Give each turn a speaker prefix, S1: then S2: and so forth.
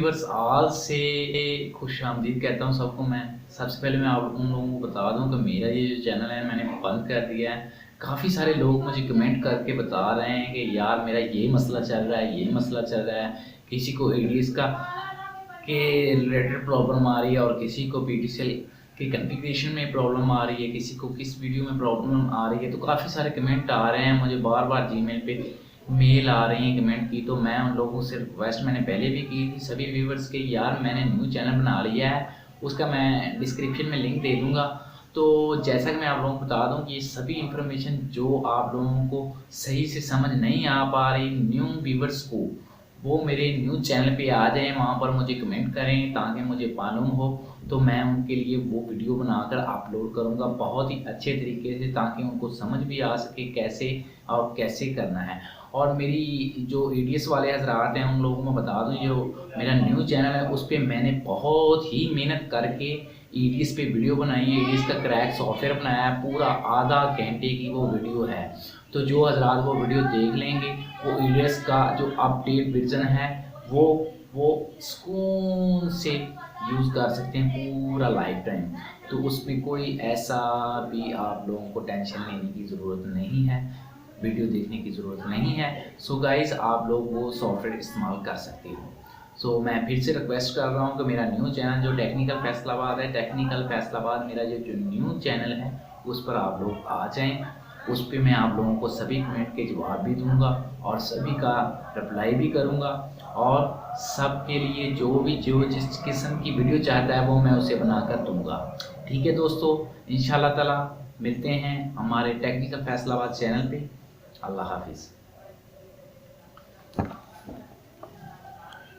S1: Viewers आल से खुश आमदीद कहता हूँ सबको। मैं सबसे पहले मैं आप उन लोगों को बता दूं कि मेरा ये जो चैनल है मैंने बंद कर दिया है। काफ़ी सारे लोग मुझे कमेंट करके बता रहे हैं कि यार मेरा ये मसला चल रहा है, ये मसला चल रहा है। किसी को एडीएस का के रिलेटेड प्रॉब्लम आ रही है और किसी को पीटीसीएल की कॉन्फ़िगरेशन में प्रॉब्लम आ रही है, किसी को किस वीडियो में प्रॉब्लम आ रही है। तो काफ़ी सारे कमेंट आ रहे हैं, मुझे बार बार जीमेल पे मेल आ रही हैं कमेंट की। तो मैं उन लोगों से रिक्वेस्ट मैंने पहले भी की थी सभी व्यूवर्स के, यार मैंने न्यू चैनल बना लिया है, उसका मैं डिस्क्रिप्शन में लिंक दे दूँगा। तो जैसा कि मैं आप लोगों को बता दूं कि ये सभी इन्फॉर्मेशन जो आप लोगों को सही से समझ नहीं आ पा रही न्यू व्यूवर्स को, वो मेरे न्यू चैनल पे आ जाएं, वहाँ पर मुझे कमेंट करें ताकि मुझे मालूम हो, तो मैं उनके लिए वो वीडियो बनाकर अपलोड करूँगा बहुत ही अच्छे तरीके से, ताकि उनको समझ भी आ सके कैसे और कैसे करना है। और मेरी जो एडीएस वाले हजरात हैं उन लोगों को बता दूं, जो मेरा न्यू चैनल है उस पर मैंने बहुत ही मेहनत करके एडीएस पे वीडियो बनाई है। एडीएस का क्रैक सॉफ्टवेयर बनाया है, पूरा आधा घंटे की वो वीडियो है। तो जो हजरात वो वीडियो देख लेंगे वो एडीएस का जो अपडेट वर्जन है वो सुकून से यूज़ कर सकते हैं पूरा लाइफ टाइम। तो उसमें कोई ऐसा भी आप लोगों को टेंशन लेने की ज़रूरत नहीं है, वीडियो देखने की ज़रूरत नहीं है। सो गाइस आप लोग वो सॉफ्टवेयर इस्तेमाल कर सकते हो। सो मैं फिर से रिक्वेस्ट कर रहा हूँ कि मेरा न्यू चैनल जो टेक्निकल फैसलाबाद है, टेक्निकल फैसलाबाद मेरा जो न्यू चैनल है उस पर आप लोग आ जाएं। उस पर मैं आप लोगों को सभी कमेंट के जवाब भी दूंगा और सभी का रिप्लाई भी करूंगा, और सबके लिए जो जिस किस्म की वीडियो चाहता है वो मैं उसे बनाकर दूंगा। ठीक है दोस्तों, इंशाल्लाह ताला मिलते हैं हमारे टेक्निकल फैसलाबाद चैनल पे। अल्लाह हाफिज़।